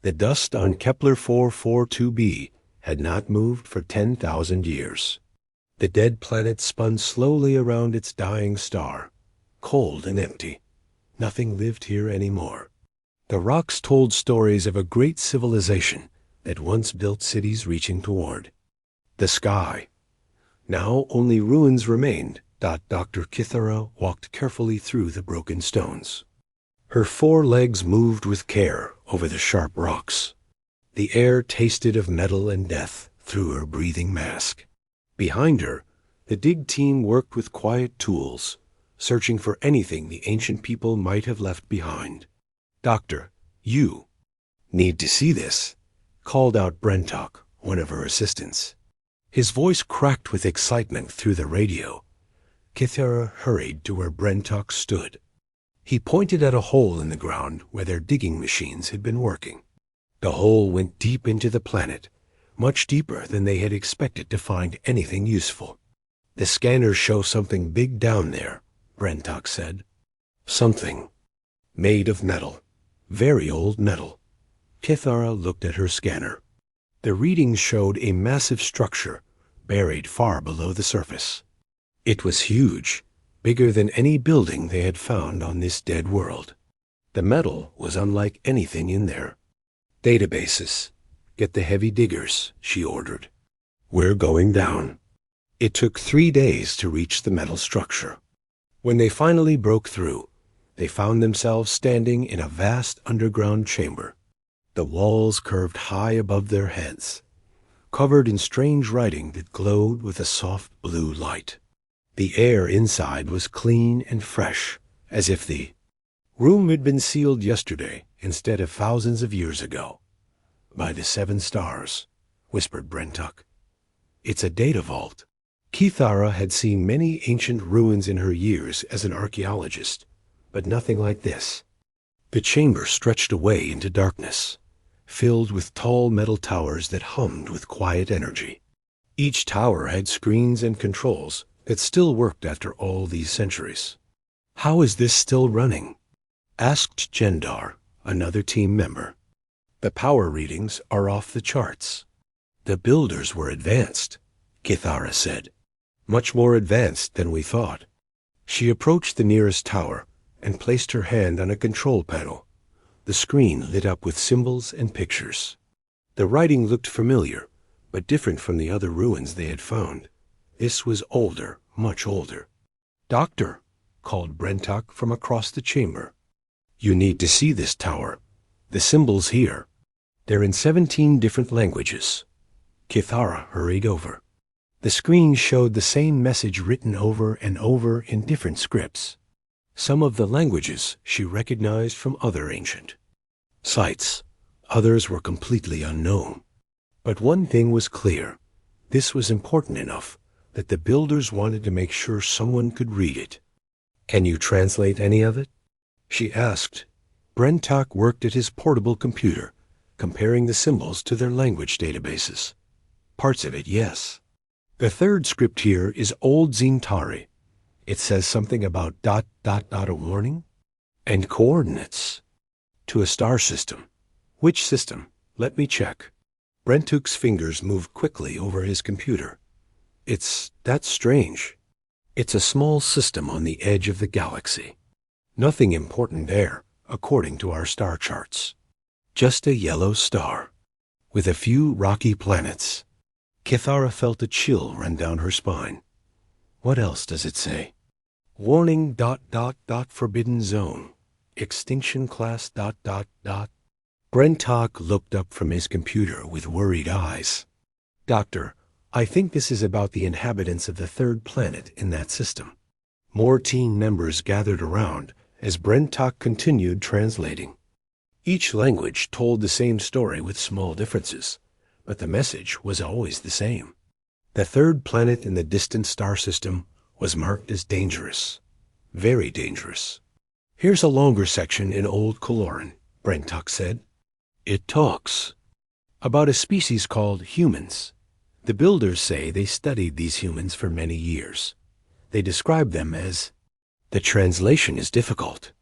The dust on Kepler 442b had not moved for 10,000 years. The dead planet spun slowly around its dying star, cold and empty. Nothing lived here anymore. The rocks told stories of a great civilization that once built cities reaching toward the sky. Now only ruins remained. Dr. Kithara walked carefully through the broken stones. Her 4 legs moved with care over the sharp rocks. The air tasted of metal and death through her breathing mask. Behind her, the dig team worked with quiet tools, searching for anything the ancient people might have left behind. "Doctor, you need to see this," called out Brentok, one of her assistants. His voice cracked with excitement through the radio. Kithara hurried to where Brentok stood. He pointed at a hole in the ground where their digging machines had been working. The hole went deep into the planet, much deeper than they had expected to find anything useful. "The scanners show something big down there," Brentok said. "Something made of metal. Very old metal." Kithara looked at her scanner. The readings showed a massive structure buried far below the surface. It was huge, bigger than any building they had found on this dead world. The metal was unlike anything in there. "Databases. Get the heavy diggers," she ordered. "We're going down." It took 3 days to reach the metal structure. When they finally broke through, they found themselves standing in a vast underground chamber. The walls curved high above their heads, covered in strange writing that glowed with a soft blue light. The air inside was clean and fresh, as if the room had been sealed yesterday instead of thousands of years ago. "By the 7 stars," whispered Brentok. "It's a data vault." Kithara had seen many ancient ruins in her years as an archaeologist, but nothing like this. The chamber stretched away into darkness, filled with tall metal towers that hummed with quiet energy. Each tower had screens and controls that still worked after all these centuries. "How is this still running?" asked Jendar, another team member. "The power readings are off the charts." "The builders were advanced," Kithara said. "Much more advanced than we thought." She approached the nearest tower and placed her hand on a control panel. The screen lit up with symbols and pictures. The writing looked familiar, but different from the other ruins they had found. This was older, much older. "Doctor," called Brentok from across the chamber. "You need to see this tower. The symbols here. They're in 17 different languages." Kithara hurried over. The screen showed the same message written over and over in different scripts. Some of the languages she recognized from other ancient sites. Others were completely unknown. But one thing was clear. This was important enough that the builders wanted to make sure someone could read it. "Can you translate any of it?" she asked. Brentok worked at his portable computer, comparing the symbols to their language databases. "Parts of it, yes." "The third script here is Old Zintari. It says something about ... a warning? And coordinates. To a star system." "Which system? Let me check." Brentok's fingers moved quickly over his computer. That's strange. It's a small system on the edge of the galaxy. Nothing important there, according to our star charts. Just a yellow star, with a few rocky planets." Kithara felt a chill run down her spine. "What else does it say?" "Warning ... forbidden zone. Extinction class ... Brentok looked up from his computer with worried eyes. "Doctor, I think this is about the inhabitants of the 3rd planet in that system." More team members gathered around as Brentok continued translating. Each language told the same story with small differences, but the message was always the same. The 3rd planet in the distant star system was marked as dangerous. Very dangerous. "Here's a longer section in Old Coloran," Brentok said. "It talks about a species called humans. The builders say they studied these humans for many years. They describe them as..." The translation is difficult.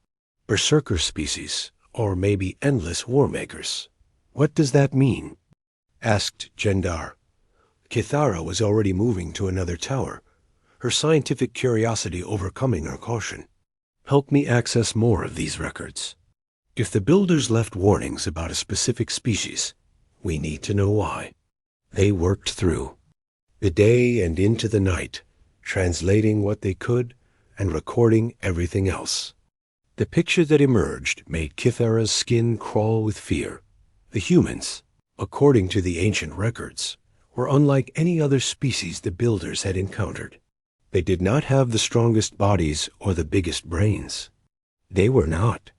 "Berserker species, or maybe endless war makers. "What does that mean?" asked Jendar. Kithara was already moving to another tower, her scientific curiosity overcoming her caution. "Help me access more of these records. If the builders left warnings about a specific species, we need to know why." They worked through the day and into the night, translating what they could and recording everything else. The picture that emerged made Kithara's skin crawl with fear. The humans, according to the ancient records, were unlike any other species the builders had encountered. They did not have the strongest bodies or the biggest brains. They were not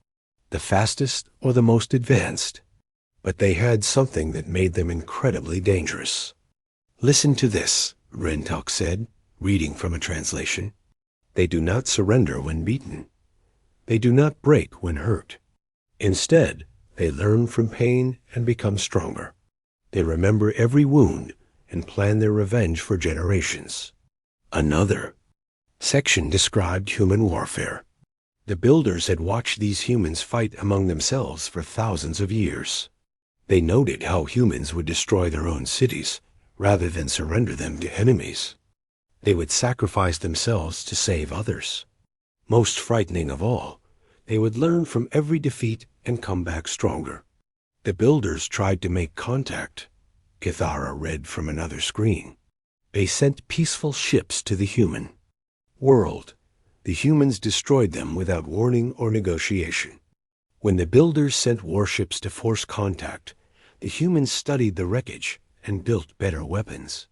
the fastest or the most advanced, but they had something that made them incredibly dangerous. "Listen to this," Rentok said, reading from a translation. "They do not surrender when beaten. They do not break when hurt. Instead, they learn from pain and become stronger. They remember every wound and plan their revenge for generations." Another section described human warfare. The builders had watched these humans fight among themselves for thousands of years. They noted how humans would destroy their own cities rather than surrender them to enemies. They would sacrifice themselves to save others. Most frightening of all, they would learn from every defeat and come back stronger. The builders tried to make contact, Kithara read from another screen. They sent peaceful ships to the human world. The humans destroyed them without warning or negotiation. When the builders sent warships to force contact, the humans studied the wreckage and built better weapons.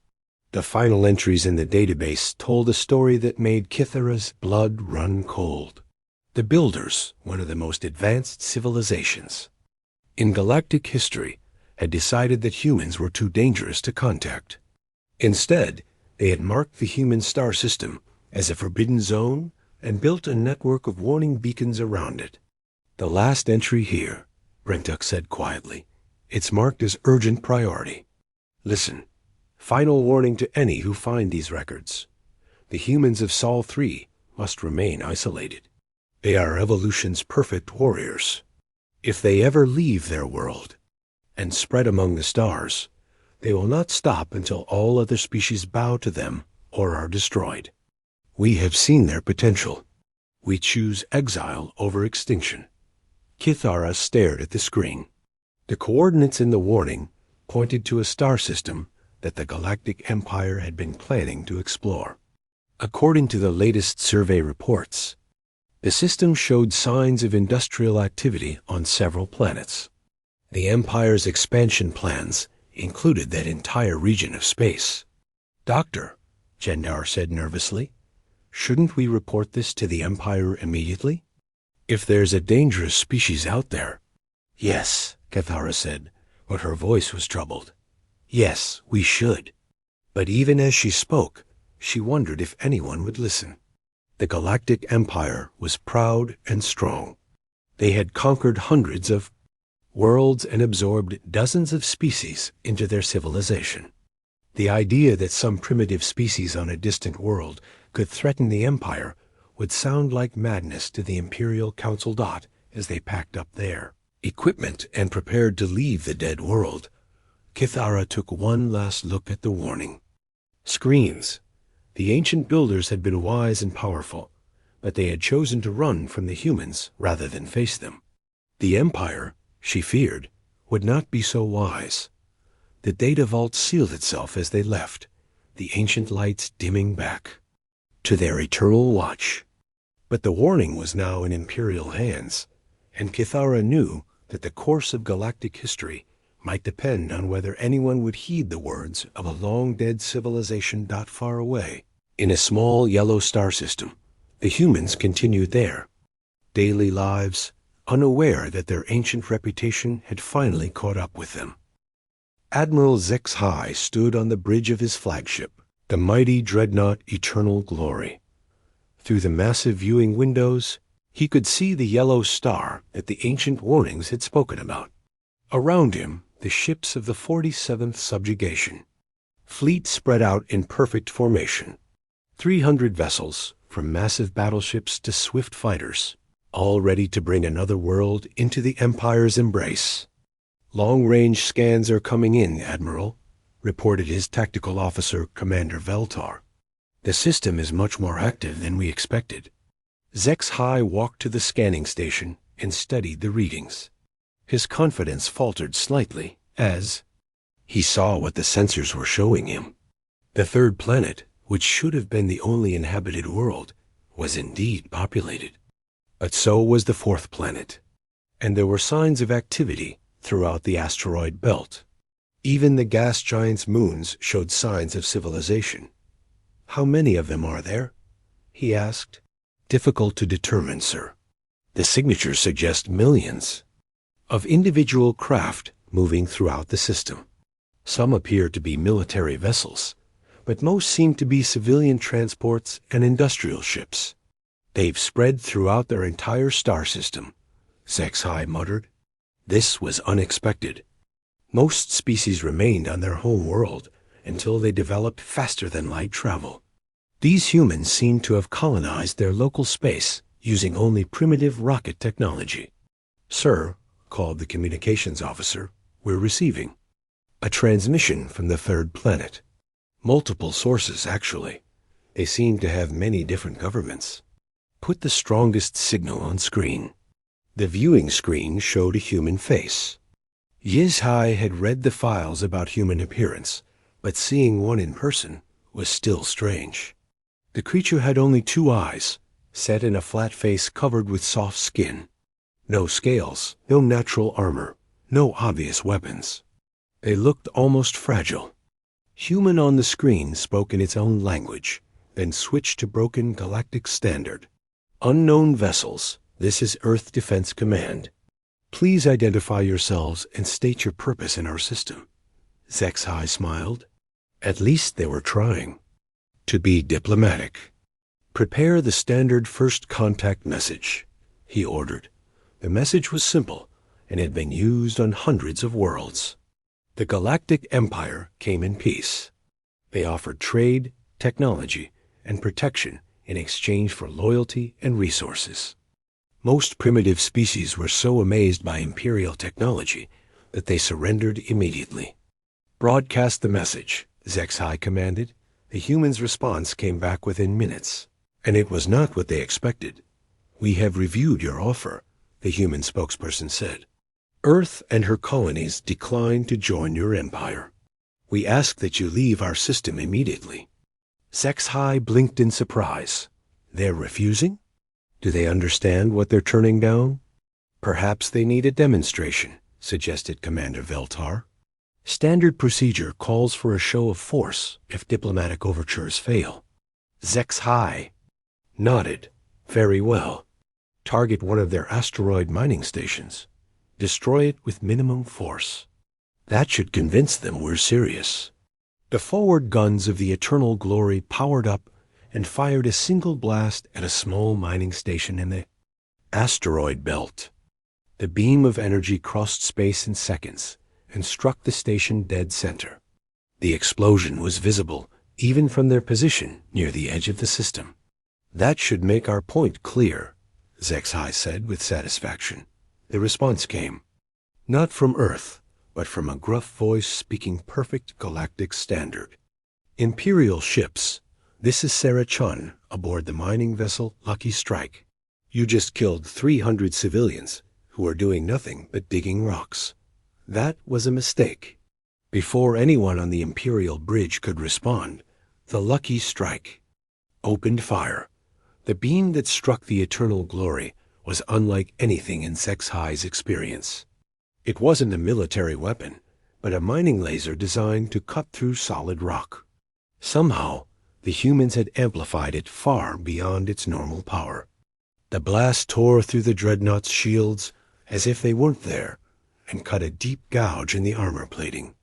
The final entries in the database told a story that made Kithara's blood run cold. The builders, one of the most advanced civilizations in galactic history, had decided that humans were too dangerous to contact. Instead, they had marked the human star system as a forbidden zone and built a network of warning beacons around it. "The last entry here," Brentuk said quietly. "It's marked as urgent priority. Listen, final warning to any who find these records. The humans of Sol 3 must remain isolated. They are evolution's perfect warriors. If they ever leave their world and spread among the stars, they will not stop until all other species bow to them or are destroyed. We have seen their potential. We choose exile over extinction." Kithara stared at the screen. The coordinates in the warning pointed to a star system that the Galactic Empire had been planning to explore. According to the latest survey reports, the system showed signs of industrial activity on several planets. The Empire's expansion plans included that entire region of space. "Doctor," Jendar said nervously, "shouldn't we report this to the Empire immediately? If there's a dangerous species out there—" "Yes," Kithara said, but her voice was troubled. "Yes, we should." But even as she spoke, she wondered if anyone would listen. The Galactic Empire was proud and strong. They had conquered hundreds of worlds and absorbed dozens of species into their civilization. The idea that some primitive species on a distant world could threaten the Empire would sound like madness to the Imperial Council Dot as they packed up their equipment and prepared to leave the dead world. Kithara took one last look at the warning screens. The ancient builders had been wise and powerful, but they had chosen to run from the humans rather than face them. The Empire, she feared, would not be so wise. The data vault sealed itself as they left, the ancient lights dimming back to their eternal watch. But the warning was now in Imperial hands, and Kithara knew that the course of galactic history might depend on whether anyone would heed the words of a long-dead civilization not far away. In a small yellow star system, the humans continued their daily lives, unaware that their ancient reputation had finally caught up with them. Admiral Zex-High stood on the bridge of his flagship, the mighty dreadnought Eternal Glory. Through the massive viewing windows, he could see the yellow star that the ancient warnings had spoken about. Around him, the ships of the 47th Subjugation fleet spread out in perfect formation. 300 vessels, from massive battleships to swift fighters, all ready to bring another world into the Empire's embrace. Long-range scans are coming in, Admiral, reported his tactical officer, Commander Veltar. The system is much more active than we expected. Zex-Hi walked to the scanning station and studied the readings. His confidence faltered slightly as he saw what the sensors were showing him. The third planet, which should have been the only inhabited world, was indeed populated. But so was the fourth planet, and there were signs of activity throughout the asteroid belt. Even the gas giants' moons showed signs of civilization. "How many of them are there?" he asked. "Difficult to determine, sir. The signatures suggest millions of individual craft moving throughout the system. Some appear to be military vessels, but most seem to be civilian transports and industrial ships. They've spread throughout their entire star system," Zex-Hi muttered. This was unexpected. Most species remained on their home world until they developed faster-than-light travel. These humans seemed to have colonized their local space using only primitive rocket technology. "Sir," called the communications officer, "we're receiving a transmission from the third planet. Multiple sources, actually. They seem to have many different governments. Put the strongest signal on screen." The viewing screen showed a human face. Zex-Hi had read the files about human appearance, but seeing one in person was still strange. The creature had only 2 eyes, set in a flat face covered with soft skin. No scales, no natural armor, no obvious weapons. They looked almost fragile. Human on the screen spoke in its own language, then switched to broken galactic standard. "Unknown vessels, this is Earth Defense Command. Please identify yourselves and state your purpose in our system." Zex-Hi smiled. At least they were trying to be diplomatic. "Prepare the standard first contact message," he ordered. The message was simple and had been used on hundreds of worlds. The Galactic Empire came in peace. They offered trade, technology, and protection in exchange for loyalty and resources. Most primitive species were so amazed by Imperial technology that they surrendered immediately. "Broadcast the message," Zex-Hi commanded. The humans' response came back within minutes, and it was not what they expected. "We have reviewed your offer," the human spokesperson said. "Earth and her colonies decline to join your empire. We ask that you leave our system immediately." Zex-Hi blinked in surprise. "They're refusing? Do they understand what they're turning down?" "Perhaps they need a demonstration," suggested Commander Veltar. "Standard procedure calls for a show of force if diplomatic overtures fail." Zex-Hi nodded. "Very well. Target one of their asteroid mining stations. Destroy it with minimum force. That should convince them we're serious." The forward guns of the Eternal Glory powered up and fired a single blast at a small mining station in the asteroid belt. The beam of energy crossed space in seconds and struck the station dead center. The explosion was visible even from their position near the edge of the system. "That should make our point clear," Zex-Hi said with satisfaction. The response came, not from Earth, but from a gruff voice speaking perfect galactic standard. "Imperial ships, this is Sarah Chun aboard the mining vessel Lucky Strike. You just killed 300 civilians who are doing nothing but digging rocks. That was a mistake." Before anyone on the Imperial bridge could respond, the Lucky Strike opened fire. The beam that struck the Eternal Glory was unlike anything in Zex-Hi's experience. It wasn't a military weapon, but a mining laser designed to cut through solid rock. Somehow, the humans had amplified it far beyond its normal power. The blast tore through the dreadnought's shields as if they weren't there, and cut a deep gouge in the armor plating.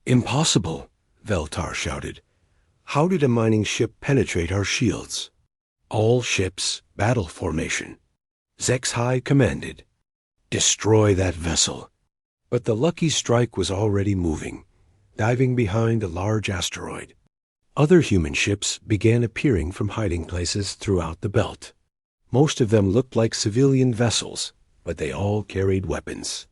"Impossible!" Veltar shouted. "How did a mining ship penetrate our shields?" "All ships, battle formation," Zex-Hi commanded. "Destroy that vessel." But the Lucky Strike was already moving, diving behind a large asteroid. Other human ships began appearing from hiding places throughout the belt. Most of them looked like civilian vessels, but they all carried weapons.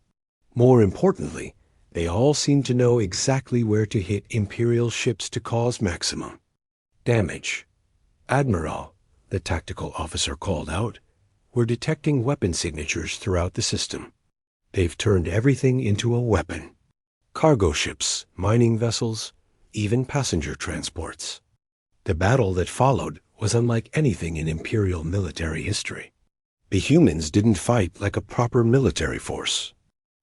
More importantly, They all seemed to know exactly where to hit Imperial ships to cause maximum damage. "Admiral," the tactical officer called out, "we're detecting weapon signatures throughout the system. They've turned everything into a weapon. Cargo ships, mining vessels, even passenger transports." The battle that followed was unlike anything in Imperial military history. The humans didn't fight like a proper military force.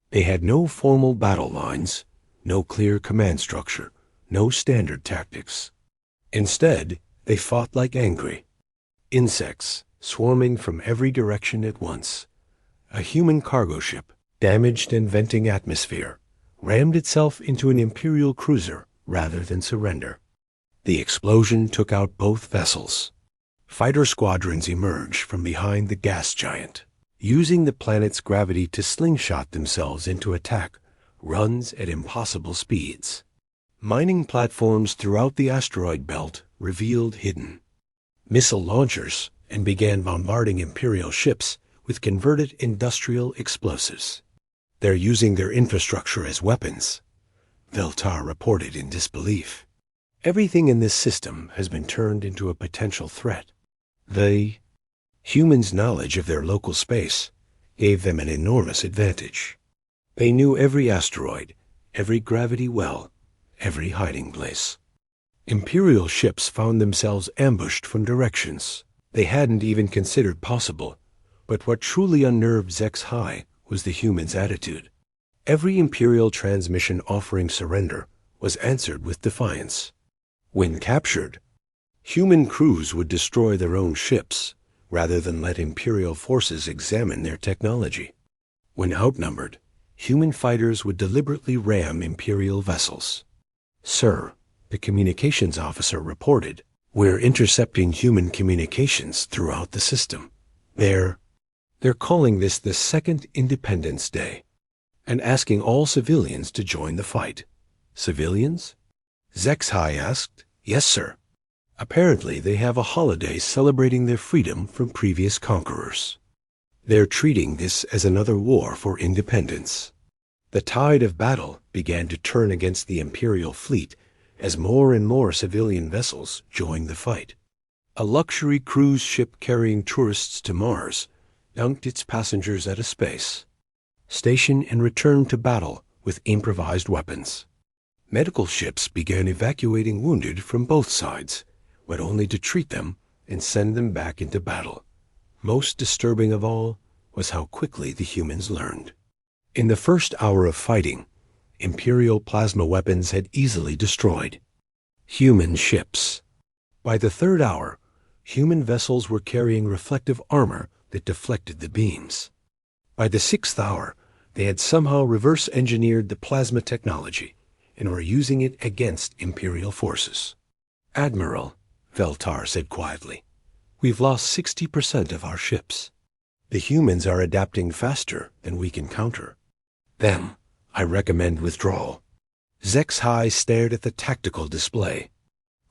They had no formal battle lines, no clear command structure, no standard tactics. Instead, they fought like angry insects, swarming from every direction at once. A human cargo ship, damaged and venting atmosphere, rammed itself into an Imperial cruiser rather than surrender. The explosion took out both vessels. Fighter squadrons emerged from behind the gas giant, using the planet's gravity to slingshot themselves into attack runs at impossible speeds. Mining platforms throughout the asteroid belt revealed hidden missile launchers and began bombarding Imperial ships with converted industrial explosives. "They're using their infrastructure as weapons," Veltar reported in disbelief. "Everything in this system has been turned into a potential threat." The humans' knowledge of their local space gave them an enormous advantage. They knew every asteroid, every gravity well, every hiding place. Imperial ships found themselves ambushed from directions they hadn't even considered possible. But what truly unnerved Zexhai was the humans' attitude. Every Imperial transmission offering surrender was answered with defiance. When captured, human crews would destroy their own ships rather than let Imperial forces examine their technology. When outnumbered, human fighters would deliberately ram Imperial vessels. "Sir," the communications officer reported, "we're intercepting human communications throughout the system. They're calling this the Second Independence Day and asking all civilians to join the fight." "Civilians?" Zexhai asked. "Yes, sir. Apparently they have a holiday celebrating their freedom from previous conquerors. They're treating this as another war for independence." The tide of battle began to turn against the Imperial fleet as more and more civilian vessels joined the fight. A luxury cruise ship carrying tourists to Mars dunked its passengers at a space station and returned to battle with improvised weapons. Medical ships began evacuating wounded from both sides, but only to treat them and send them back into battle. Most disturbing of all was how quickly the humans learned. In the first hour of fighting, Imperial plasma weapons had easily destroyed human ships. By the third hour, human vessels were carrying reflective armor that deflected the beams. By the sixth hour, they had somehow reverse-engineered the plasma technology and were using it against Imperial forces. "Admiral," Veltar said quietly, "we've lost 60% of our ships. The humans are adapting faster than we can counter. Them, I recommend withdrawal." Zexhai stared at the tactical display.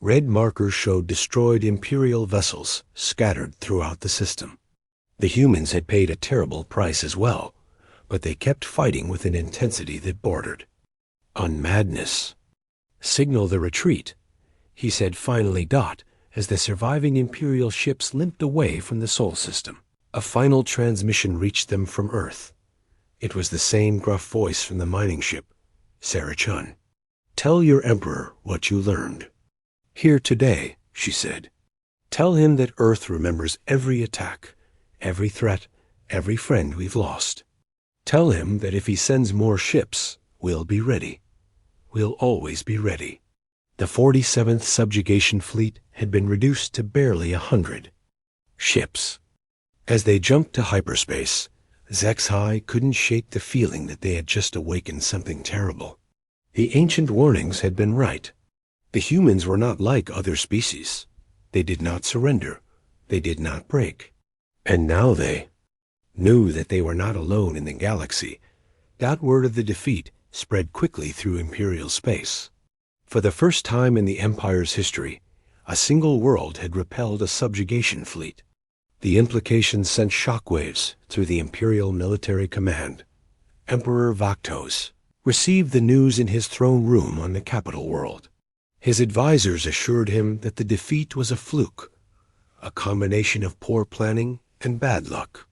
Red markers showed destroyed Imperial vessels scattered throughout the system. The humans had paid a terrible price as well, but they kept fighting with an intensity that bordered on madness. "Signal the retreat," he said finally as the surviving Imperial ships limped away from the Sol system. A final transmission reached them from Earth. It was the same gruff voice from the mining ship, Sarah Chun. "Tell your Emperor what you learned." "Here today," she said. "Tell him that Earth remembers every attack, every threat, every friend we've lost. Tell him that if he sends more ships, we'll be ready. We'll always be ready." The 47th Subjugation Fleet had been reduced to barely 100 ships. As they jumped to hyperspace, Zexhai couldn't shake the feeling that they had just awakened something terrible. The ancient warnings had been right. The humans were not like other species. They did not surrender. They did not break. And now they knew that they were not alone in the galaxy. That word of the defeat spread quickly through Imperial space. For the first time in the Empire's history, a single world had repelled a subjugation fleet. The implications sent shockwaves through the Imperial military command. Emperor Vaktos, received the news in his throne room on the capital world. His advisors assured him that the defeat was a fluke, a combination of poor planning and bad luck.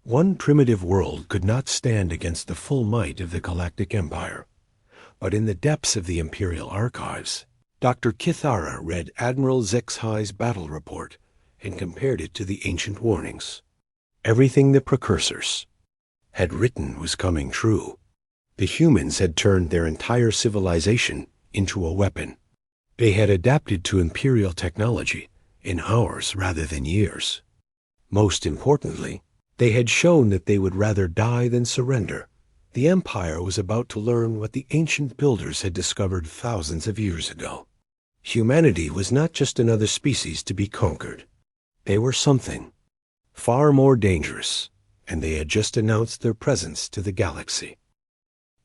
One primitive world could not stand against the full might of the Galactic Empire. But in the depths of the Imperial archives, Dr. Kithara read Admiral Zexhi's battle report and compared it to the ancient warnings. Everything the precursors had written was coming true. The humans had turned their entire civilization into a weapon. They had adapted to Imperial technology in hours rather than years. Most importantly, they had shown that they would rather die than surrender. The Empire was about to learn what the ancient builders had discovered thousands of years ago. Humanity was not just another species to be conquered. They were something far more dangerous, and they had just announced their presence to the galaxy.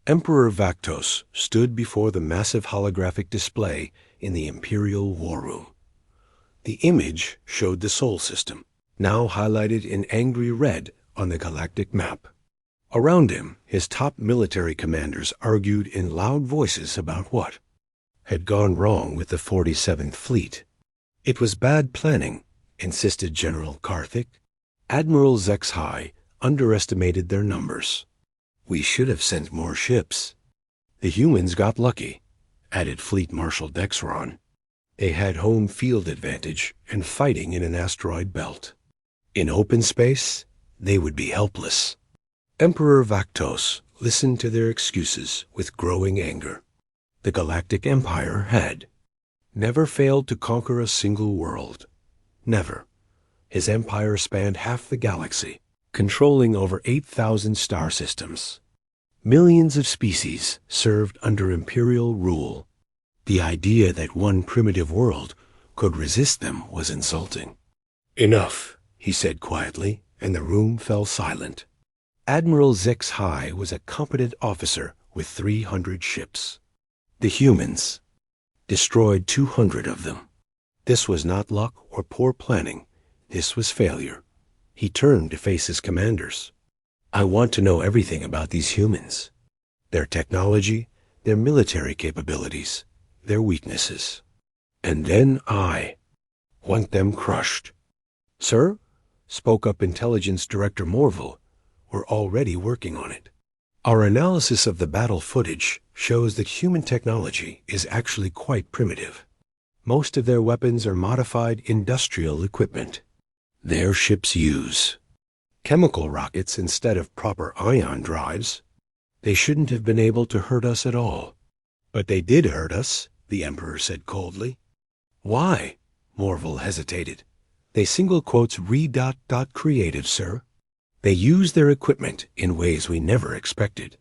Emperor Vaktos stood before the massive holographic display in the Imperial War Room. The image showed the Sol system, now highlighted in angry red on the galactic map. Around him, his top military commanders argued in loud voices about what had gone wrong with the 47th Fleet. It was bad planning, insisted General Karthik. Admiral Zexhi underestimated their numbers. We should have sent more ships. The humans got lucky, added Fleet Marshal Dexron. They had home field advantage and fighting in an asteroid belt. In open space, they would be helpless. Emperor Vaktos listened to their excuses with growing anger. The Galactic Empire had never failed to conquer a single world. Never. His empire spanned half the galaxy, controlling over 8,000 star systems. Millions of species served under imperial rule. The idea that one primitive world could resist them was insulting. Enough, he said quietly, and the room fell silent. Admiral Zexhi was a competent officer with 300 ships. The humans destroyed 200 of them. This was not luck or poor planning. This was failure. He turned to face his commanders. I want to know everything about these humans. Their technology, their military capabilities, their weaknesses. And then I want them crushed. Sir, spoke up Intelligence Director Morville, we're already working on it. Our analysis of the battle footage shows that human technology is actually quite primitive. Most of their weapons are modified industrial equipment. Their ships use chemical rockets instead of proper ion drives. They shouldn't have been able to hurt us at all. But they did hurt us, the Emperor said coldly. Why? Morville hesitated. They single quotes re-creative, sir. They use their equipment in ways we never expected.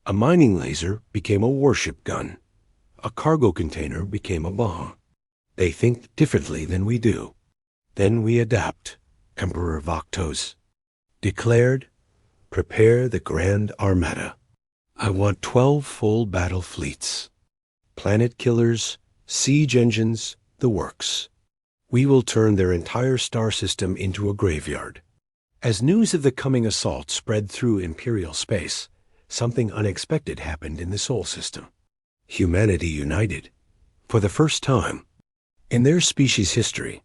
A mining laser became a warship gun. A cargo container became a bomb. They think differently than we do. Then we adapt, Emperor Vaktos declared. Prepare the Grand Armada. I want 12 full battle fleets. Planet killers, siege engines, the works. We will turn their entire star system into a graveyard. As news of the coming assault spread through Imperial space, something unexpected happened in the Sol system. Humanity united. For the first time in their species' history,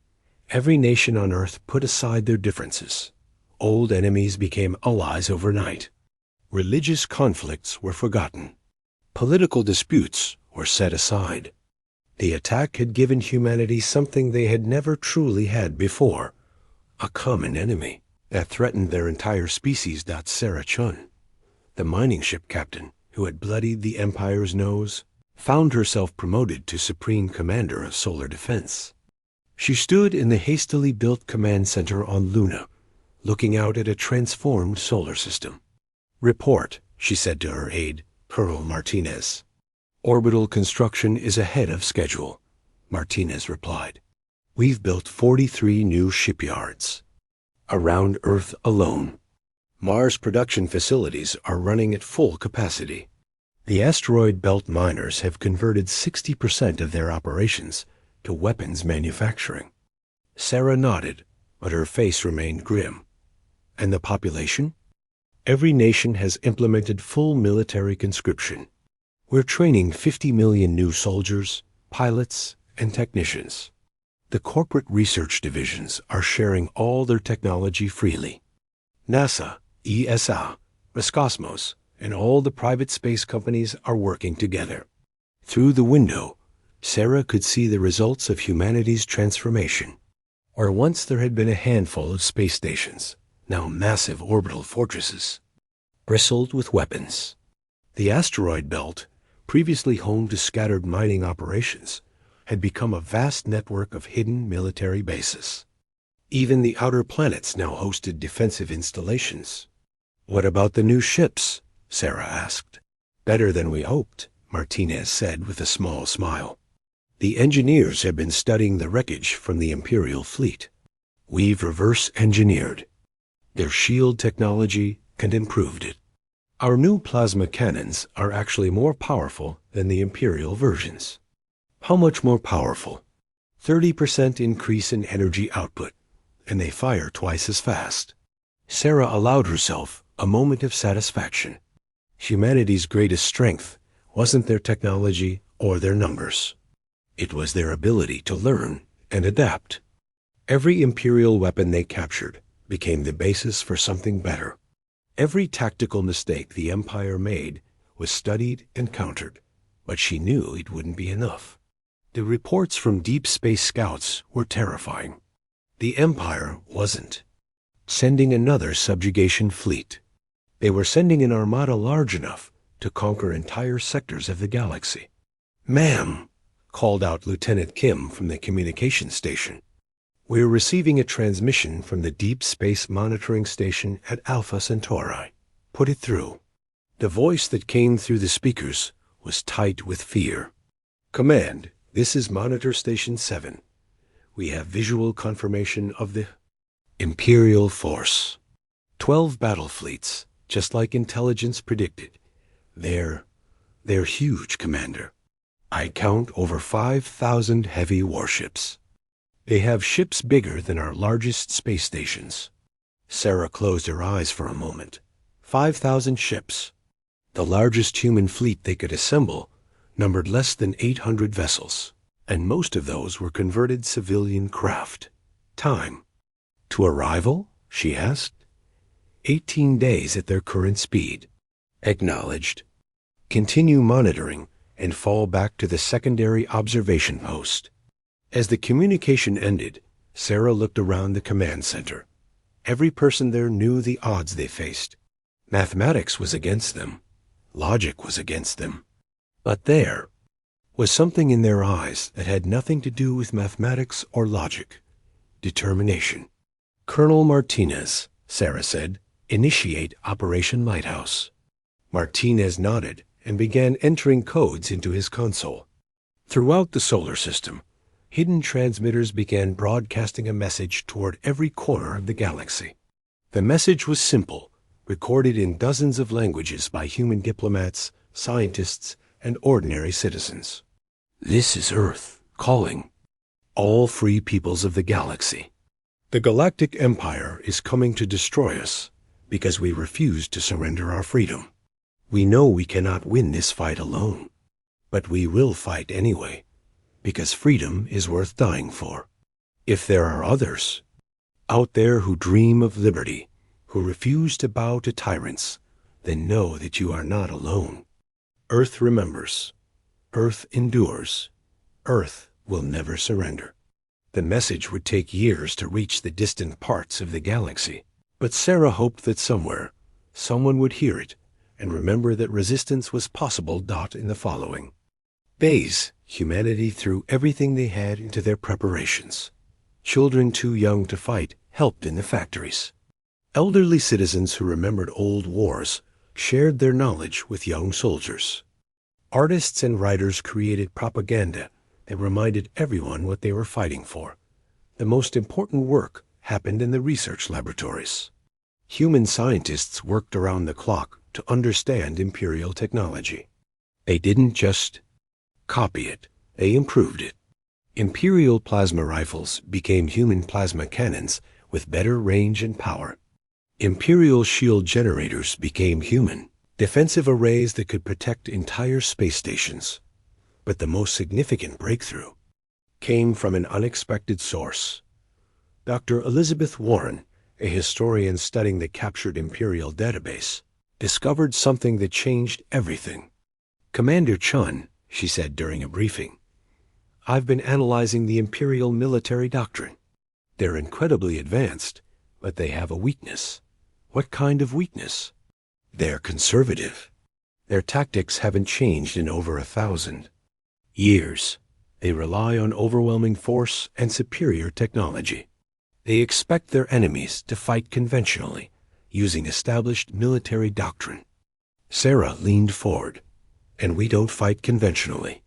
every nation on Earth put aside their differences. Old enemies became allies overnight. Religious conflicts were forgotten. Political disputes were set aside. The attack had given humanity something they had never truly had before, a common enemy that threatened their entire species. Sarah Chun, the mining ship captain who had bloodied the Empire's nose, found herself promoted to Supreme Commander of Solar Defense. She stood in the hastily built command center on Luna, looking out at a transformed solar system. Report, she said to her aide, Colonel Martinez. Orbital construction is ahead of schedule, Martinez replied. We've built 43 new shipyards. Around Earth alone. Mars production facilities are running at full capacity. The asteroid belt miners have converted 60% of their operations to weapons manufacturing. Sarah nodded, but her face remained grim. And the population? Every nation has implemented full military conscription. We're training 50 million new soldiers, pilots, and technicians. The corporate research divisions are sharing all their technology freely. NASA, ESA, Roscosmos, and all the private space companies are working together. Through the window, Sarah could see the results of humanity's transformation. Where once there had been a handful of space stations, now massive orbital fortresses, bristled with weapons. The asteroid belt, previously home to scattered mining operations, had become a vast network of hidden military bases. Even the outer planets now hosted defensive installations. "What about the new ships?" Sarah asked. "Better than we hoped," Martinez said with a small smile. "The engineers have been studying the wreckage from the Imperial fleet. We've reverse-engineered their shield technology and improved it. Our new plasma cannons are actually more powerful than the Imperial versions." "How much more powerful?" 30% increase in energy output, and they fire twice as fast. Sarah allowed herself a moment of satisfaction. Humanity's greatest strength wasn't their technology or their numbers. It was their ability to learn and adapt. Every Imperial weapon they captured became the basis for something better. Every tactical mistake the Empire made was studied and countered, but she knew it wouldn't be enough. The reports from deep space scouts were terrifying. The Empire wasn't sending another subjugation fleet. They were sending an armada large enough to conquer entire sectors of the galaxy. "Ma'am," called out Lieutenant Kim from the communications station, "we're receiving a transmission from the Deep Space Monitoring Station at Alpha Centauri. Put it through." The voice that came through the speakers was tight with fear. "Command, this is Monitor Station 7. We have visual confirmation of the Imperial force. 12 battle fleets, just like intelligence predicted. They're huge, Commander. I count over 5,000 heavy warships. They have ships bigger than our largest space stations." Sarah closed her eyes for a moment. 5,000 ships. The largest human fleet they could assemble numbered less than 800 vessels, and most of those were converted civilian craft. "Time to arrival?" she asked. 18 days at their current speed." "Acknowledged. Continue monitoring and fall back to the secondary observation post." As the communication ended, Sarah looked around the command center. Every person there knew the odds they faced. Mathematics was against them. Logic was against them. But there was something in their eyes that had nothing to do with mathematics or logic. Determination. "Colonel Martinez," Sarah said, "initiate Operation Lighthouse." Martinez nodded and began entering codes into his console. Throughout the solar system, hidden transmitters began broadcasting a message toward every corner of the galaxy. The message was simple, recorded in dozens of languages by human diplomats, scientists, and ordinary citizens. "This is Earth, calling all free peoples of the galaxy. The Galactic Empire is coming to destroy us because we refuse to surrender our freedom. We know we cannot win this fight alone, but we will fight anyway, because freedom is worth dying for. If there are others out there who dream of liberty, who refuse to bow to tyrants, then know that you are not alone. Earth remembers. Earth endures. Earth will never surrender." The message would take years to reach the distant parts of the galaxy, but Sarah hoped that somewhere, someone would hear it and remember that resistance was possible. In the following days, humanity threw everything they had into their preparations. Children too young to fight helped in the factories. Elderly citizens who remembered old wars shared their knowledge with young soldiers. Artists and writers created propaganda that reminded everyone what they were fighting for. The most important work happened in the research laboratories. Human scientists worked around the clock to understand Imperial technology. They didn't just copy it, they improved it. Imperial plasma rifles became human plasma cannons with better range and power. Imperial shield generators became human, defensive arrays that could protect entire space stations. But the most significant breakthrough came from an unexpected source. Dr. Elizabeth Warren, a historian studying the captured Imperial database, discovered something that changed everything. "Commander Chun," she said during a briefing, "I've been analyzing the Imperial military doctrine. They're incredibly advanced, but they have a weakness." "What kind of weakness?" "They're conservative. Their tactics haven't changed in over 1,000 years. They rely on overwhelming force and superior technology. They expect their enemies to fight conventionally, using established military doctrine." Sarah leaned forward. "And we don't fight conventionally."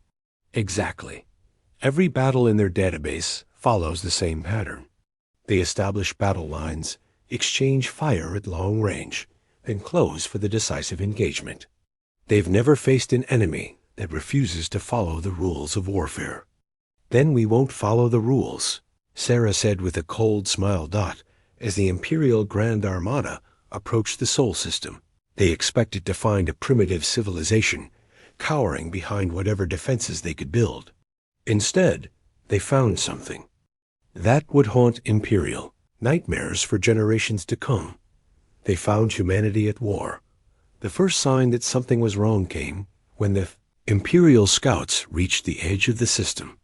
"Exactly. Every battle in their database follows the same pattern. They establish battle lines, exchange fire at long range, then close for the decisive engagement. They've never faced an enemy that refuses to follow the rules of warfare." "Then we won't follow the rules," Sarah said with a cold smile. As the Imperial Grand Armada approached the Sol system, they expected to find a primitive civilization cowering behind whatever defenses they could build. Instead, they found something that would haunt Imperial nightmares for generations to come. They found humanity at war. The first sign that something was wrong came when the Imperial scouts reached the edge of the system.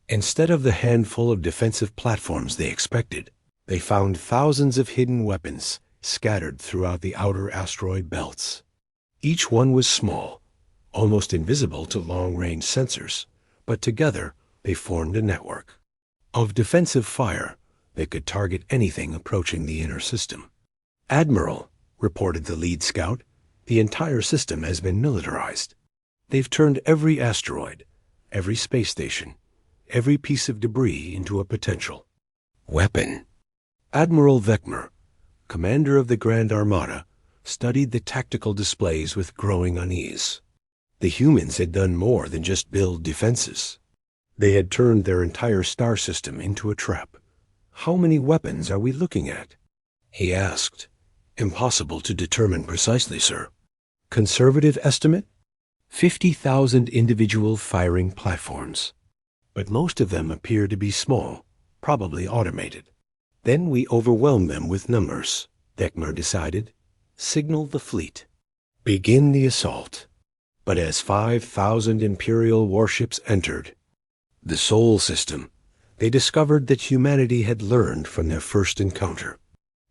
Instead of the handful of defensive platforms they expected, they found thousands of hidden weapons scattered throughout the outer asteroid belts. Each one was small, almost invisible to long-range sensors, but together they formed a network of defensive fire that could target anything approaching the inner system. "Admiral," reported the lead scout, "the entire system has been militarized. They've turned every asteroid, every space station, every piece of debris into a potential weapon." Admiral Vekmer, commander of the Grand Armada, studied the tactical displays with growing unease. The humans had done more than just build defenses. They had turned their entire star system into a trap. "How many weapons are we looking at?" he asked. "Impossible to determine precisely, sir." "Conservative estimate?" 50,000 individual firing platforms. But most of them appear to be small, probably automated. "Then we overwhelm them with numbers," Vekmer decided. "Signal the fleet. Begin the assault." But as 5,000 Imperial warships entered the Sol system, they discovered that humanity had learned from their first encounter.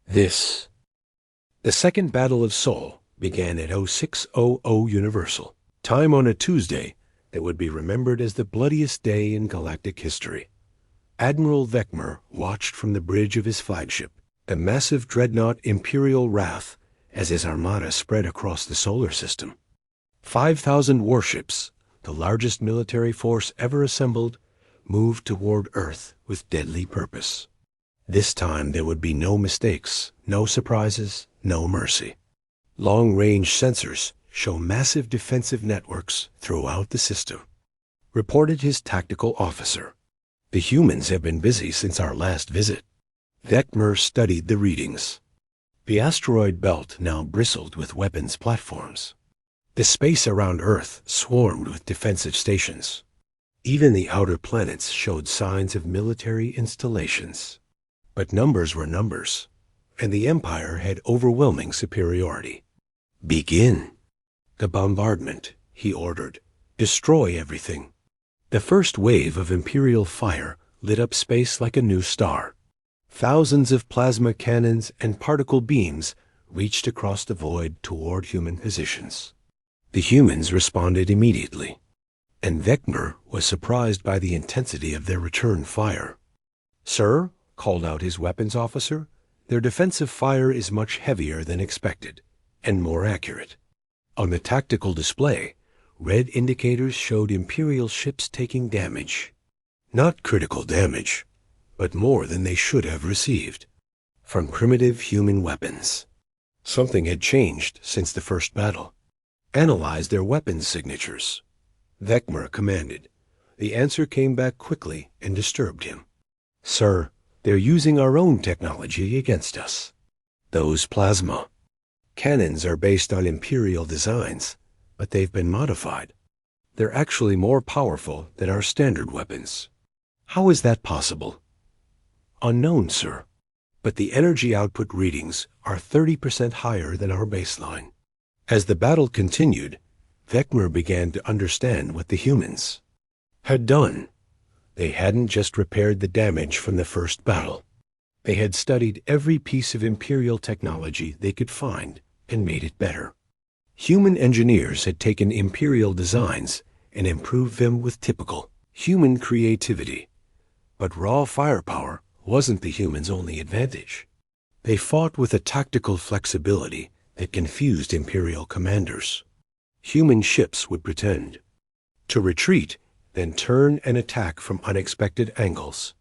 The Second Battle of Sol began at 0600 Universal time on a Tuesday that would be remembered as the bloodiest day in galactic history. Admiral Vekmer watched from the bridge of his flagship, the massive dreadnought Imperial Wrath, as his armada spread across the solar system. 5,000 warships, the largest military force ever assembled, moved toward Earth with deadly purpose. This time there would be no mistakes, no surprises, no mercy. Long-range sensors show massive defensive networks throughout the system, reported his tactical officer. "The humans have been busy since our last visit." Vekmer studied the readings. The asteroid belt now bristled with weapons platforms. The space around Earth swarmed with defensive stations. Even the outer planets showed signs of military installations. But numbers were numbers, and the Empire had overwhelming superiority. "Begin the bombardment," he ordered. "Destroy everything." The first wave of Imperial fire lit up space like a new star. Thousands of plasma cannons and particle beams reached across the void toward human positions. The humans responded immediately, and Vekmer was surprised by the intensity of their return fire. "Sir," called out his weapons officer, "their defensive fire is much heavier than expected, and more accurate." On the tactical display, red indicators showed Imperial ships taking damage. Not critical damage, but more than they should have received, from primitive human weapons. Something had changed since the first battle. "Analyze their weapons signatures," Vekmer commanded. The answer came back quickly and disturbed him. "Sir, they're using our own technology against us." "Those plasma." Cannons are based on Imperial designs, but they've been modified. They're actually more powerful than our standard weapons. How is that possible? Unknown, sir. But the energy output readings are 30% higher than our baseline. As the battle continued, Vecmer began to understand what the humans had done. They hadn't just repaired the damage from the first battle. They had studied every piece of Imperial technology they could find and made it better. Human engineers had taken Imperial designs and improved them with typical human creativity. But raw firepower wasn't the humans' only advantage. They fought with a tactical flexibility that confused Imperial commanders. Human ships would pretend to retreat, then turn and attack from unexpected angles.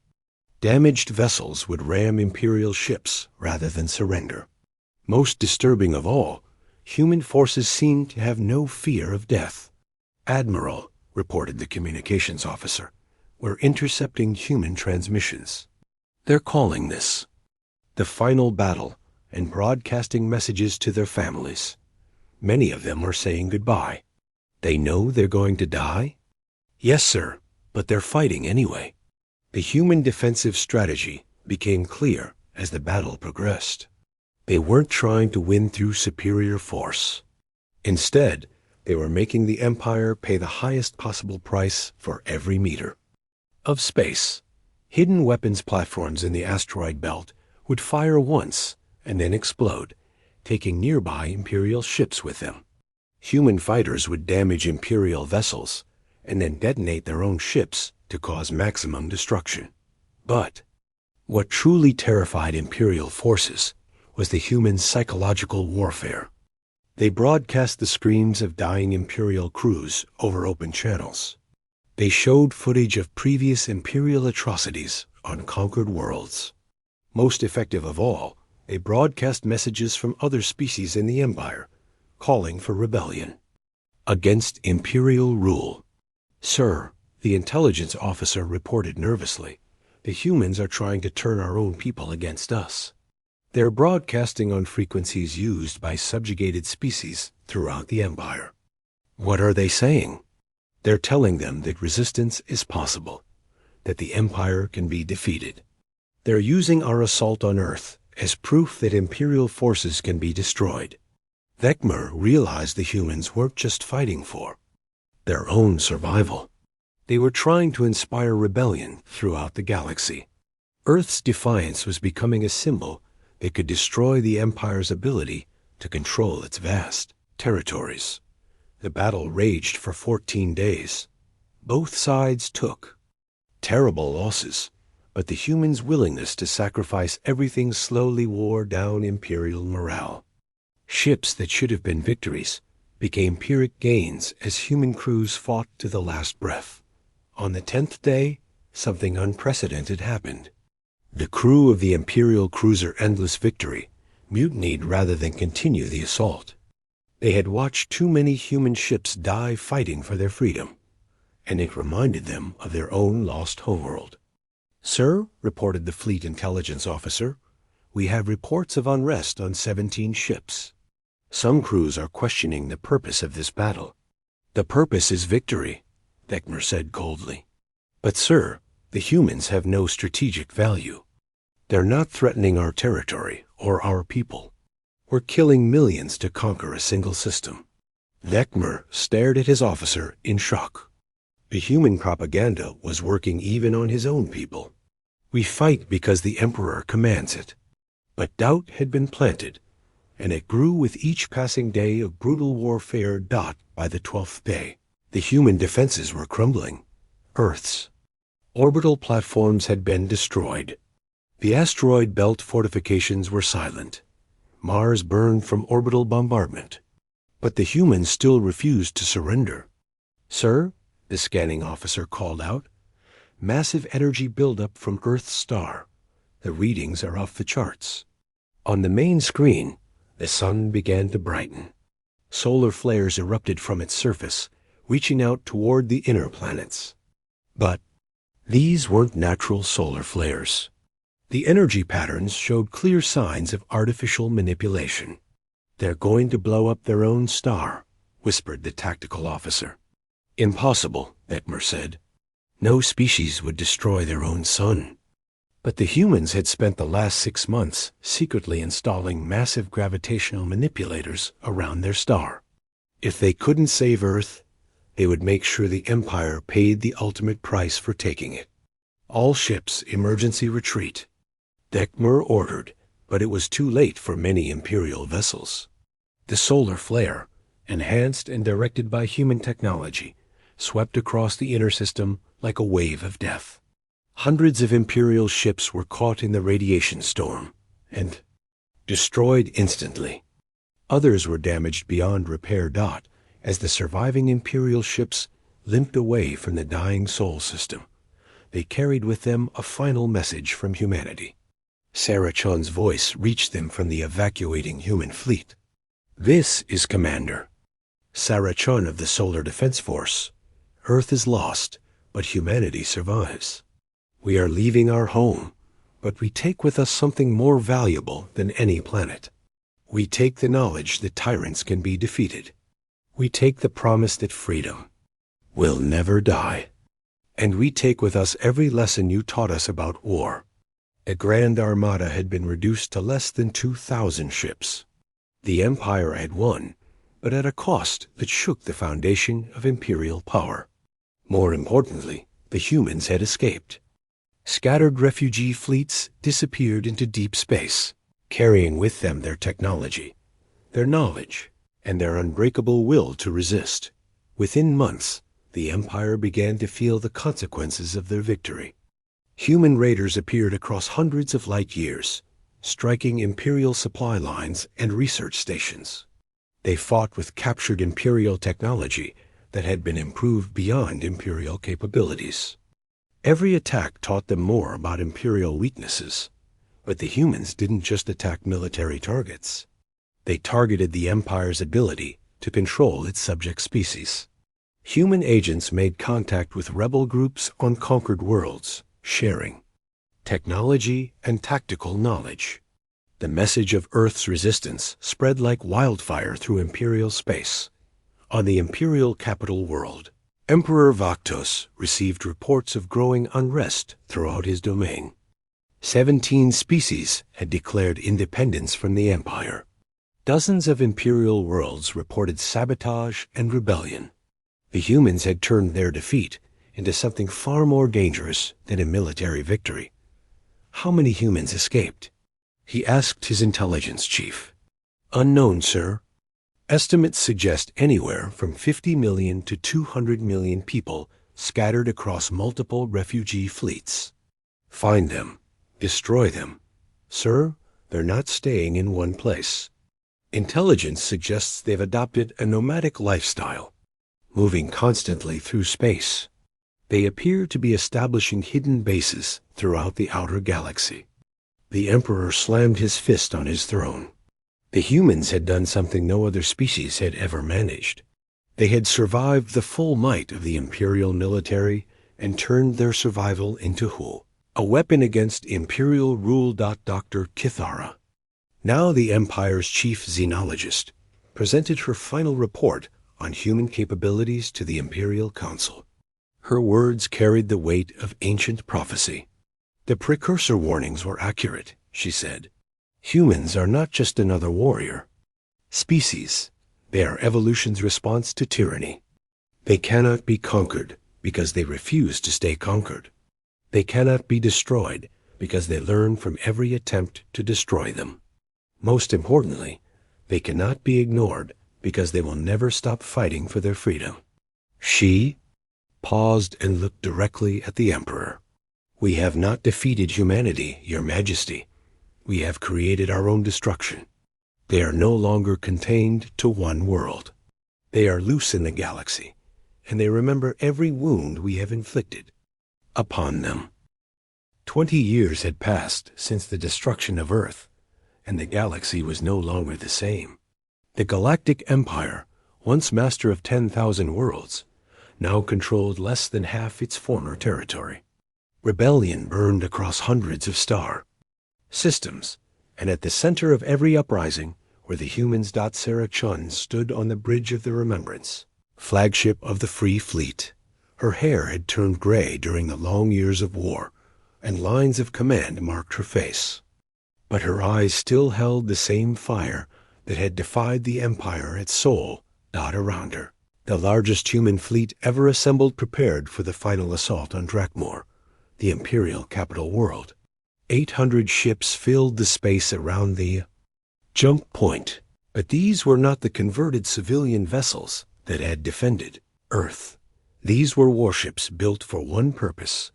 Damaged vessels would ram Imperial ships rather than surrender. Most disturbing of all, human forces seemed to have no fear of death. "Admiral," reported the communications officer, "we're intercepting human transmissions. They're calling this the final battle and broadcasting messages to their families. Many of them are saying goodbye. They know they're going to die?" "Yes, sir, but they're fighting anyway." The human defensive strategy became clear as the battle progressed. They weren't trying to win through superior force. Instead, they were making the Empire pay the highest possible price for every meter of space. Hidden weapons platforms in the asteroid belt would fire once and then explode, taking nearby Imperial ships with them. Human fighters would damage Imperial vessels and then detonate their own ships to cause maximum destruction. But what truly terrified Imperial forces was the human psychological warfare. They broadcast the screams of dying Imperial crews over open channels. They showed footage of previous Imperial atrocities on conquered worlds. Most effective of all, they broadcast messages from other species in the Empire, calling for rebellion against Imperial rule. "Sir," the intelligence officer reported nervously, "the humans are trying to turn our own people against us. They're broadcasting on frequencies used by subjugated species throughout the Empire." "What are they saying?" "They're telling them that resistance is possible, that the Empire can be defeated. They're using our assault on Earth as proof that Imperial forces can be destroyed." Vecmer realized the humans weren't just fighting for their own survival. They were trying to inspire rebellion throughout the galaxy. Earth's defiance was becoming a symbol that could destroy the Empire's ability to control its vast territories. The battle raged for 14 days. Both sides took terrible losses, but the humans' willingness to sacrifice everything slowly wore down Imperial morale. Ships that should have been victories became Pyrrhic gains as human crews fought to the last breath. On the 10th day, something unprecedented happened. The crew of the Imperial cruiser Endless Victory mutinied rather than continue the assault. They had watched too many human ships die fighting for their freedom, and it reminded them of their own lost homeworld. "Sir," reported the fleet intelligence officer, "we have reports of unrest on 17 ships. Some crews are questioning the purpose of this battle." "The purpose is victory," Vecmer said coldly. "But sir, the humans have no strategic value. They're not threatening our territory or our people. We're killing millions to conquer a single system." Vecmer stared at his officer in shock. The human propaganda was working even on his own people. "We fight because the Emperor commands it." But doubt had been planted, and it grew with each passing day of brutal warfare. By the 12th day, the human defenses were crumbling. Earth's orbital platforms had been destroyed. The asteroid belt fortifications were silent. Mars burned from orbital bombardment. But the humans still refused to surrender. "Sir," the scanning officer called out, "massive energy buildup from Earth's star. The readings are off the charts." On the main screen, the sun began to brighten. Solar flares erupted from its surface, reaching out toward the inner planets. But these weren't natural solar flares. The energy patterns showed clear signs of artificial manipulation. "They're going to blow up their own star," whispered the tactical officer. "Impossible," Etmer said. "No species would destroy their own sun." But the humans had spent the last 6 months secretly installing massive gravitational manipulators around their star. If they couldn't save Earth, they would make sure the Empire paid the ultimate price for taking it. "All ships emergency retreat," Detmer ordered, but it was too late for many Imperial vessels. The solar flare, enhanced and directed by human technology, swept across the inner system like a wave of death. Hundreds of Imperial ships were caught in the radiation storm and destroyed instantly. Others were damaged beyond repair. As the surviving Imperial ships limped away from the dying Sol system, they carried with them a final message from humanity. Sarah Chun's voice reached them from the evacuating human fleet. "This is Commander Sarah Chun of the Solar Defense Force. Earth is lost, but humanity survives. We are leaving our home, but we take with us something more valuable than any planet. We take the knowledge that tyrants can be defeated. We take the promise that freedom will never die. And we take with us every lesson you taught us about war." A grand armada had been reduced to less than 2,000 ships. The Empire had won, but at a cost that shook the foundation of Imperial power. More importantly, the humans had escaped. Scattered refugee fleets disappeared into deep space, carrying with them their technology, their knowledge, and their unbreakable will to resist. Within months, the Empire began to feel the consequences of their victory. Human raiders appeared across hundreds of light years, striking Imperial supply lines and research stations. They fought with captured Imperial technology that had been improved beyond Imperial capabilities. Every attack taught them more about Imperial weaknesses, but the humans didn't just attack military targets. They targeted the Empire's ability to control its subject species. Human agents made contact with rebel groups on conquered worlds, sharing technology and tactical knowledge. The message of Earth's resistance spread like wildfire through Imperial space. On the Imperial capital world, Emperor Vaktos received reports of growing unrest throughout his domain. 17 species had declared independence from the Empire. Dozens of Imperial worlds reported sabotage and rebellion. The humans had turned their defeat into something far more dangerous than a military victory. How many humans escaped? He asked his intelligence chief. "Unknown, sir. Estimates suggest anywhere from 50 million to 200 million people scattered across multiple refugee fleets. Find them. Destroy them. Sir, they're not staying in one place. Intelligence suggests they've adopted a nomadic lifestyle, moving constantly through space. They appear to be establishing hidden bases throughout the outer galaxy." The Emperor slammed his fist on his throne. The humans had done something no other species had ever managed. They had survived the full might of the Imperial military and turned their survival into a weapon against Imperial rule. Dr. Kithara, now the Empire's chief xenologist, presented her final report on human capabilities to the Imperial Council. Her words carried the weight of ancient prophecy. "The precursor warnings were accurate," she said. "Humans are not just another warrior species. They are evolution's response to tyranny. They cannot be conquered because they refuse to stay conquered. They cannot be destroyed because they learn from every attempt to destroy them. Most importantly, they cannot be ignored because they will never stop fighting for their freedom." She paused and looked directly at the Emperor. "We have not defeated humanity, Your Majesty. We have created our own destruction. They are no longer contained to one world. They are loose in the galaxy, and they remember every wound we have inflicted upon them." 20 years had passed since the destruction of Earth, and the galaxy was no longer the same. The Galactic Empire, once master of 10,000 worlds, now controlled less than half its former territory. Rebellion burned across hundreds of star systems, and at the center of every uprising where the humans. Sarah Chun stood on the bridge of the Remembrance, flagship of the Free Fleet. Her hair had turned gray during the long years of war, and lines of command marked her face. But her eyes still held the same fire that had defied the Empire at Seoul. Around her, the largest human fleet ever assembled prepared for the final assault on Drakmor, the Imperial capital world. 800 ships filled the space around the jump point, but these were not the converted civilian vessels that had defended Earth. These were warships built for one purpose: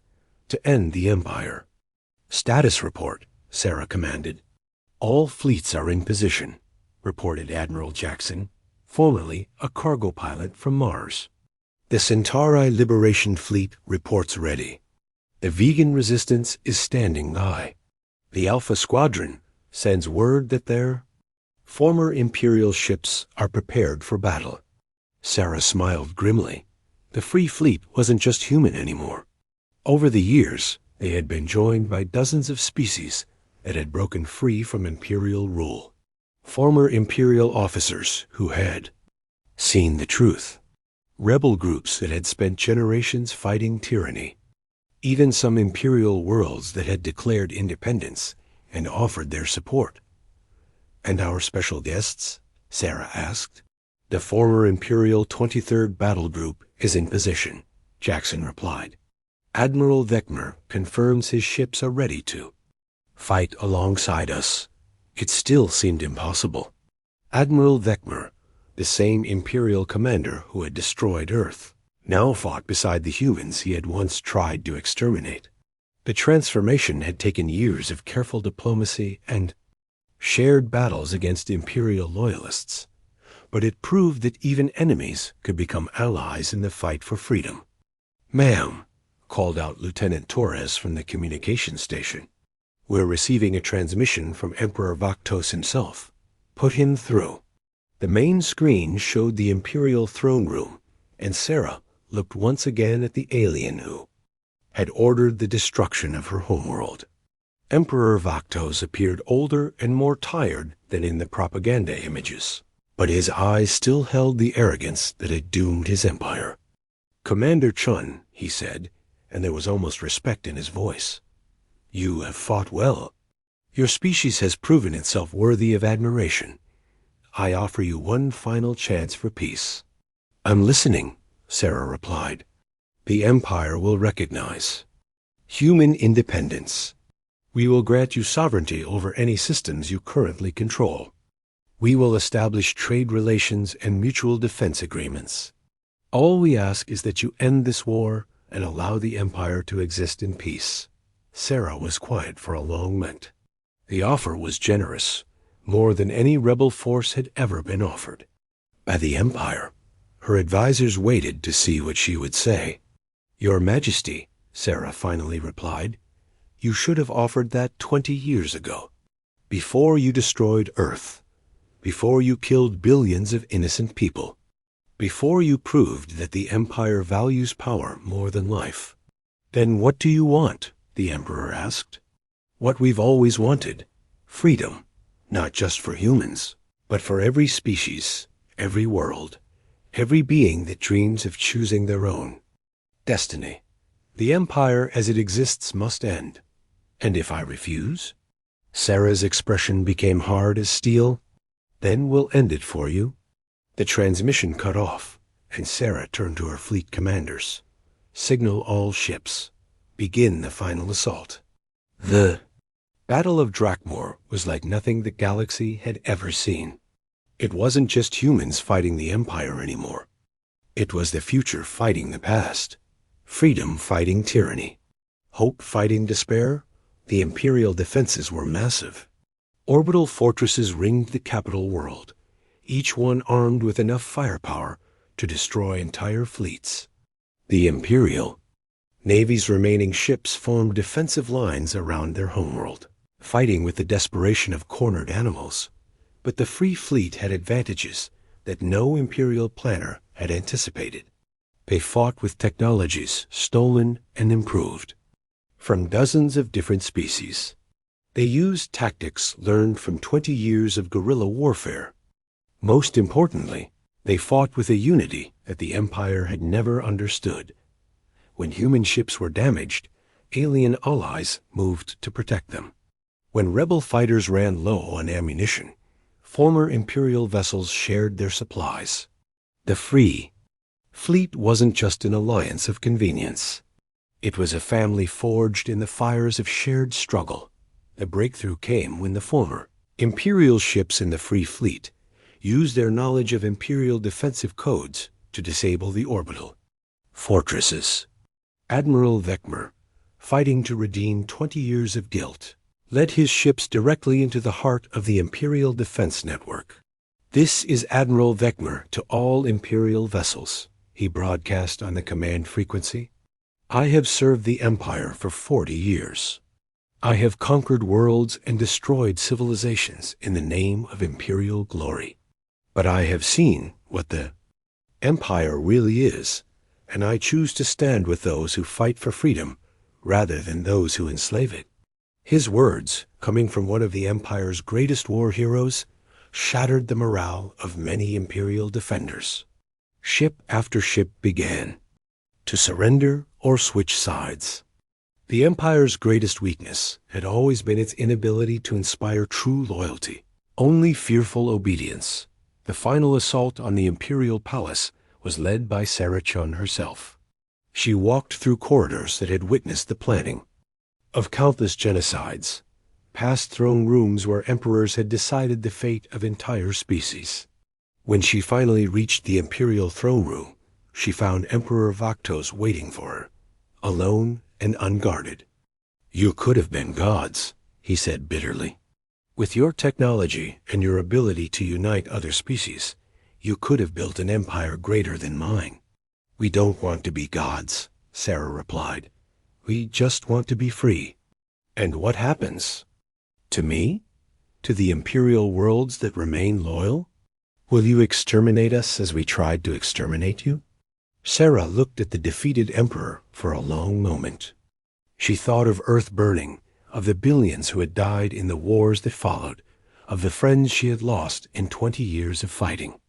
to end the Empire. "Status report," Sarah commanded. "All fleets are in position," reported Admiral Jackson, formerly a cargo pilot from Mars. "The Centauri Liberation Fleet reports ready. The vegan resistance is standing by. The Alpha Squadron sends word that their former Imperial ships are prepared for battle." Sarah smiled grimly. The Free Fleet wasn't just human anymore. Over the years, they had been joined by dozens of species that had broken free from Imperial rule. Former Imperial officers who had seen the truth. Rebel groups that had spent generations fighting tyranny. Even some Imperial worlds that had declared independence and offered their support. "And our special guests?" Sarah asked. "The former Imperial 23rd Battle Group is in position," Jackson replied. "Admiral Vekmer confirms his ships are ready to fight alongside us." It still seemed impossible. Admiral Vekmer, the same Imperial commander who had destroyed Earth, now fought beside the humans he had once tried to exterminate. The transformation had taken years of careful diplomacy and shared battles against Imperial loyalists, but it proved that even enemies could become allies in the fight for freedom. "Ma'am," called out Lieutenant Torres from the communication station, "we're receiving a transmission from Emperor Vaktos himself. Put him through." The main screen showed the Imperial throne room, and Sarah looked once again at the alien who had ordered the destruction of her homeworld. Emperor Vaktos appeared older and more tired than in the propaganda images, but his eyes still held the arrogance that had doomed his empire. "Commander Chun," he said, and there was almost respect in his voice, "you have fought well. Your species has proven itself worthy of admiration. I offer you one final chance for peace." "I'm listening," Sarah replied. "The Empire will recognize human independence. We will grant you sovereignty over any systems you currently control. We will establish trade relations and mutual defense agreements. All we ask is that you end this war and allow the Empire to exist in peace." Sarah was quiet for a long moment. The offer was generous, more than any rebel force had ever been offered by the Empire. Her advisors waited to see what she would say. "Your Majesty," Sarah finally replied, "you should have offered that 20 years ago, before you destroyed Earth, before you killed billions of innocent people, before you proved that the Empire values power more than life." "Then what do you want?" the Emperor asked. "What we've always wanted: freedom, not just for humans, but for every species, every world, every being that dreams of choosing their own destiny. The Empire as it exists must end. And if I refuse?" Sarah's expression became hard as steel. "Then we'll end it for you." The transmission cut off, and Sarah turned to her fleet commanders. "Signal all ships. Begin the final assault." The Battle of Drakmor was like nothing the galaxy had ever seen. It wasn't just humans fighting the Empire anymore. It was the future fighting the past. Freedom fighting tyranny. Hope fighting despair. The Imperial defenses were massive. Orbital fortresses ringed the capital world, each one armed with enough firepower to destroy entire fleets. The Imperial Navy's remaining ships formed defensive lines around their homeworld, fighting with the desperation of cornered animals. But the Free Fleet had advantages that no Imperial planner had anticipated. They fought with technologies stolen and improved from dozens of different species. They used tactics learned from 20 years of guerrilla warfare. Most importantly, they fought with a unity that the Empire had never understood. When human ships were damaged, alien allies moved to protect them. When rebel fighters ran low on ammunition, former Imperial vessels shared their supplies. The Free Fleet wasn't just an alliance of convenience. It was a family forged in the fires of shared struggle. The breakthrough came when the former Imperial ships in the Free Fleet used their knowledge of Imperial defensive codes to disable the orbital fortresses. Admiral Vekmer, fighting to redeem 20 years of guilt, led his ships directly into the heart of the Imperial defense network. "This is Admiral Vekmer to all Imperial vessels," he broadcast on the command frequency. "I have served the Empire for 40 years. I have conquered worlds and destroyed civilizations in the name of Imperial glory. But I have seen what the Empire really is, and I choose to stand with those who fight for freedom rather than those who enslave it." His words, coming from one of the Empire's greatest war heroes, shattered the morale of many Imperial defenders. Ship after ship began to surrender or switch sides. The Empire's greatest weakness had always been its inability to inspire true loyalty, only fearful obedience. The final assault on the Imperial Palace was led by Sarah Chun herself. She walked through corridors that had witnessed the planning of countless genocides, past throne rooms where emperors had decided the fate of entire species. When she finally reached the Imperial throne room, she found Emperor Vaktos waiting for her, alone and unguarded. "You could have been gods," he said bitterly. "With your technology and your ability to unite other species, you could have built an empire greater than mine." "We don't want to be gods," Sarah replied. "We just want to be free." "And what happens? To me? To the Imperial worlds that remain loyal? Will you exterminate us as we tried to exterminate you?" Sarah looked at the defeated Emperor for a long moment. She thought of Earth burning, of the billions who had died in the wars that followed, of the friends she had lost in 20 years of fighting.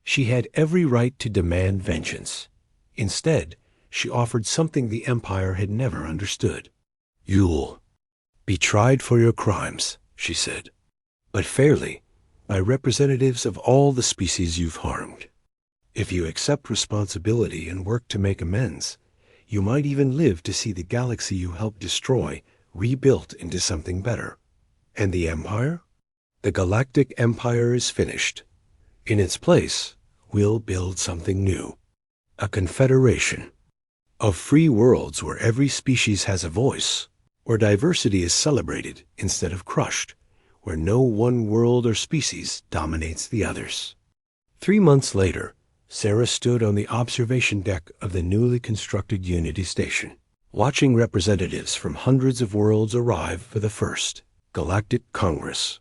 She had every right to demand vengeance. Instead, she offered something the Empire had never understood. "You'll be tried for your crimes," she said, "but fairly, by representatives of all the species you've harmed. If you accept responsibility and work to make amends, you might even live to see the galaxy you helped destroy rebuilt into something better. And the Empire? The Galactic Empire is finished. In its place, we'll build something new. A confederation of free worlds where every species has a voice, where diversity is celebrated instead of crushed, where no one world or species dominates the others." 3 months later, Sarah stood on the observation deck of the newly constructed Unity Station, watching representatives from hundreds of worlds arrive for the first Galactic Congress.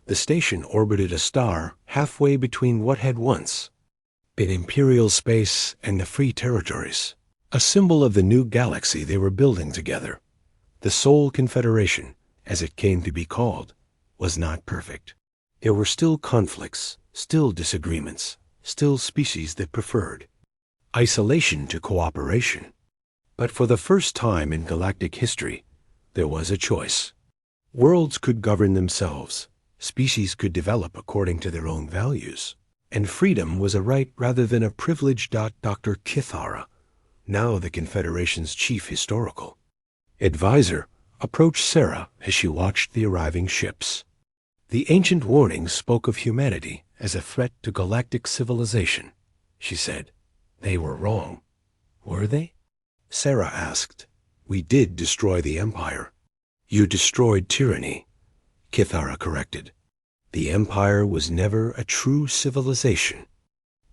The station orbited a star halfway between what had once been Imperial space and the free territories, a symbol of the new galaxy they were building together. The Soul Confederation, as it came to be called, was not perfect. There were still conflicts, still disagreements, still species that preferred isolation to cooperation. But for the first time in galactic history, there was a choice. Worlds could govern themselves, species could develop according to their own values, and freedom was a right rather than a privilege. Dr. Kithara, now the Confederation's chief historical advisor, approached Sarah as she watched the arriving ships. "The ancient warnings spoke of humanity as a threat to galactic civilization," she said. "They were wrong, were they?" Sarah asked. "We did destroy the Empire." "You destroyed tyranny," Kithara corrected. "The Empire was never a true civilization.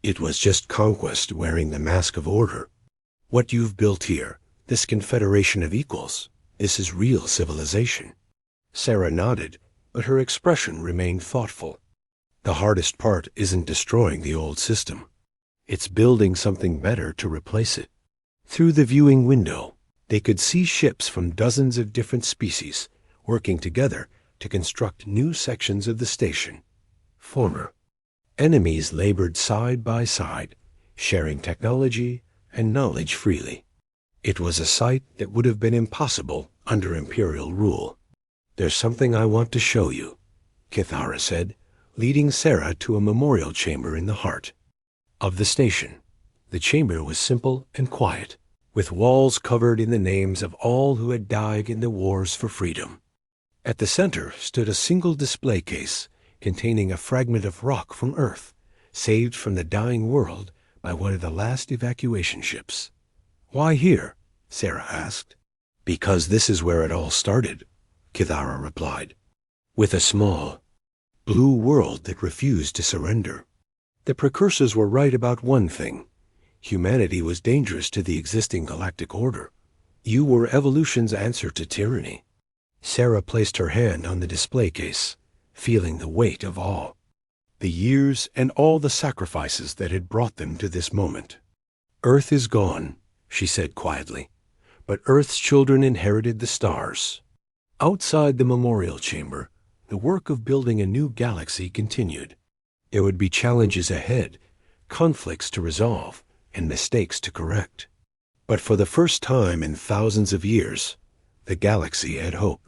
It was just conquest wearing the mask of order. What you've built here, this confederation of equals, this is real civilization." Sarah nodded, but her expression remained thoughtful. "The hardest part isn't destroying the old system. It's building something better to replace it." Through the viewing window, they could see ships from dozens of different species working together to construct new sections of the station. Former enemies labored side by side, sharing technology and knowledge freely. It was a sight that would have been impossible under Imperial rule. "There's something I want to show you," Kithara said, leading Sarah to a memorial chamber in the heart of the station. The chamber was simple and quiet, with walls covered in the names of all who had died in the wars for freedom. At the center stood a single display case containing a fragment of rock from Earth, saved from the dying world by one of the last evacuation ships. "Why here?" Sarah asked. "Because this is where it all started," Kithara replied, "with a small, blue world that refused to surrender. The precursors were right about one thing. Humanity was dangerous to the existing galactic order. You were evolution's answer to tyranny." Sarah placed her hand on the display case, feeling the weight of awe. The years and all the sacrifices that had brought them to this moment. "Earth is gone," she said quietly, "but Earth's children inherited the stars." Outside the memorial chamber, the work of building a new galaxy continued. There would be challenges ahead, conflicts to resolve, and mistakes to correct. But for the first time in thousands of years, the galaxy had hope.